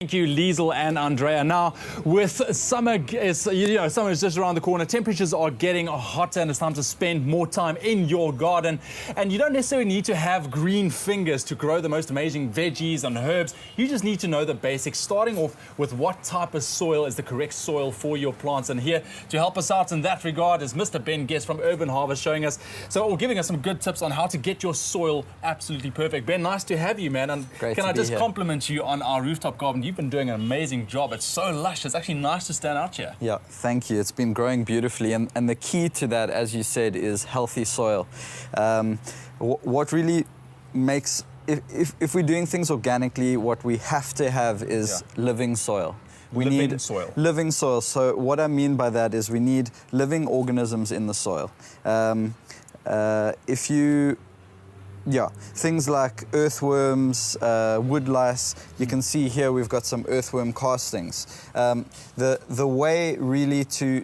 Thank you, Liesl and Andrea. Now, with summer summer is just around the corner. Temperatures are getting hotter, and it's time to spend more time in your garden. And you don't necessarily need to have green fingers to grow the most amazing veggies and herbs. You just need to know the basics, starting off with what type of soil is the correct soil for your plants. And here to help us out in that regard is Mr. Ben Guest from Urban Harvest, giving us some good tips on how to get your soil absolutely perfect. Ben, nice to have you, man. And Great can I just here. compliment you on our rooftop garden? You've been doing an amazing job. It's so lush. It's actually nice to stand out here. Yeah, thank you. It's been growing beautifully. And the key to that, as you said, is healthy soil. What really makes, if we're doing things organically, what we have to have is living soil. We need living soil. So what I mean by that is we need living organisms in the soil. Things like earthworms, woodlice. You can see here we've got some earthworm castings. The way really to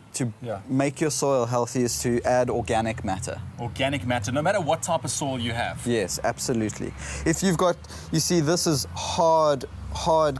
make your soil healthy is to add organic matter. Organic matter, no matter what type of soil you have. Yes, absolutely. If you've got, you see, this is hard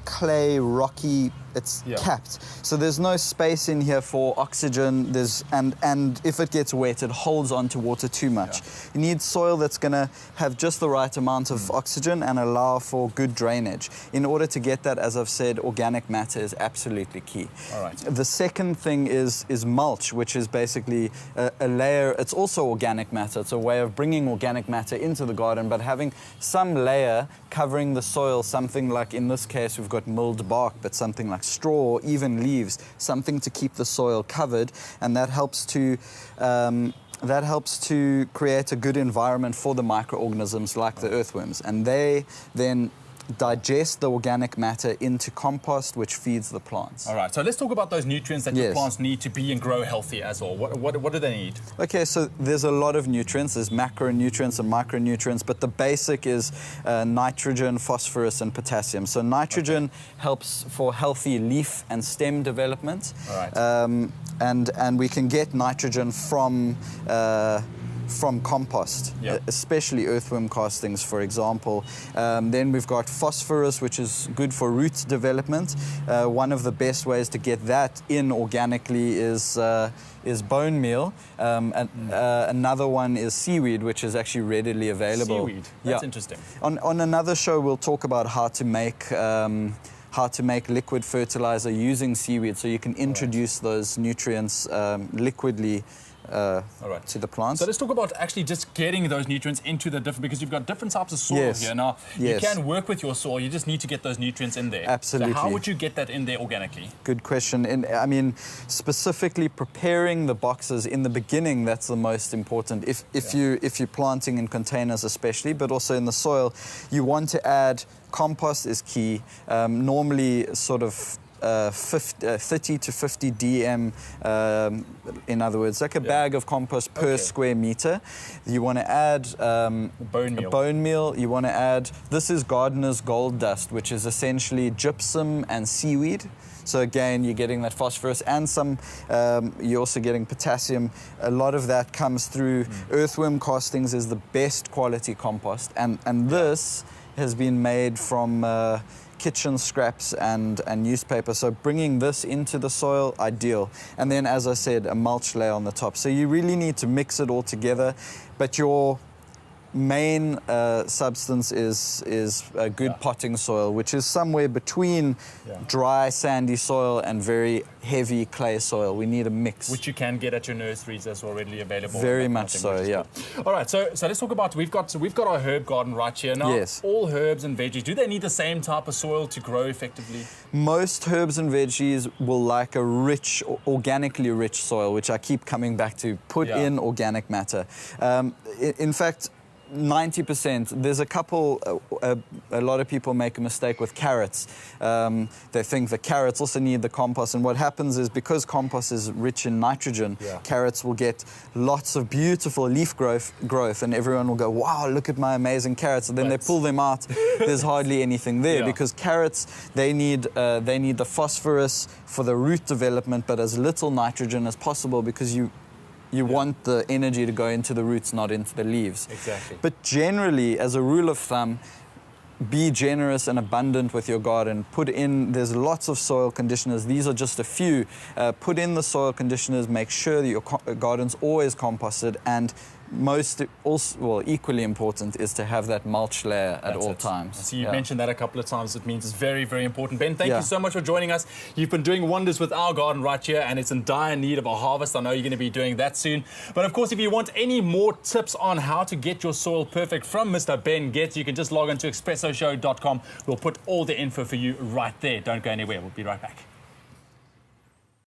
clay, rocky. It's capped, so there's no space in here for oxygen. And if it gets wet, it holds on to water too much. You need soil that's going to have just the right amount of oxygen and allow for good drainage. In order to get that, as I've said, organic matter is absolutely key. All right. The second thing is mulch, which is basically a layer. It's also organic matter. It's a way of bringing organic matter into the garden, but having some layer covering the soil, something like, in this case, we've got milled bark, but something like straw, even leaves, something to keep the soil covered, and that helps to create a good environment for the microorganisms like the earthworms, and they then digest the organic matter into compost, which feeds the plants. All right, so let's talk about those nutrients that your plants need to be and grow healthy as well. What do they need? Okay, so there's a lot of nutrients. There's macronutrients and micronutrients, but the basic is nitrogen, phosphorus, and potassium. So nitrogen helps for healthy leaf and stem development. All right. And we can get nitrogen from compost, especially earthworm castings, for example. Then we've got phosphorus, which is good for root development. One of the best ways to get that in organically is bone meal. Another one is seaweed, which is actually readily available. Seaweed, that's interesting. On another show, we'll talk about how to make liquid fertilizer using seaweed, so you can introduce those nutrients liquidly to the plants. So let's talk about actually just getting those nutrients into the different, because you've got different types of soil here. Now, you can work with your soil, you just need to get those nutrients in there. Absolutely. So how would you get that in there organically? Good question. And I mean, specifically preparing the boxes in the beginning, that's the most important. If you're planting in containers especially, but also in the soil, you want to add compost is key. Normally sort of 30 to 50 dm, in other words, like a bag of compost per square meter. You want to add bone meal. You want to add, this is gardener's gold dust, which is essentially gypsum and seaweed. So again, you're getting that phosphorus and some, you're also getting potassium. A lot of that comes through earthworm castings is the best quality compost. And this has been made from kitchen scraps and newspaper. So bringing this into the soil, ideal. And then, as I said, a mulch layer on the top. So you really need to mix it all together. But your main substance is a good potting soil, which is somewhere between dry, sandy soil and very heavy clay soil. We need a mix. Which you can get at your nurseries as already available. Very much so, yeah. All right, so let's talk about, we've got our herb garden right here. Now, all herbs and veggies, do they need the same type of soil to grow effectively? Most herbs and veggies will like a rich, organically rich soil, which I keep coming back to. Put in organic matter. In fact, 90%. There's a couple, a lot of people make a mistake with carrots. They think the carrots also need the compost, and what happens is, because compost is rich in nitrogen, carrots will get lots of beautiful leaf growth, and everyone will go, wow, look at my amazing carrots. And then they pull them out, there's hardly anything there, because carrots, they need the phosphorus for the root development, but as little nitrogen as possible, because you want the energy to go into the roots, not into the leaves. Exactly. But generally, as a rule of thumb, be generous and abundant with your garden. There's lots of soil conditioners. These are just a few. Put in the soil conditioners, make sure that your garden's always composted, and equally important is to have that mulch layer at all times. So you've mentioned that a couple of times. It means it's very, very important. Ben, thank you so much for joining us. You've been doing wonders with our garden right here, and it's in dire need of a harvest. I know you're going to be doing that soon. But of course, if you want any more tips on how to get your soil perfect from Mr. Ben Getz, you can just log on to expressoshow.com. We'll put all the info for you right there. Don't go anywhere. We'll be right back.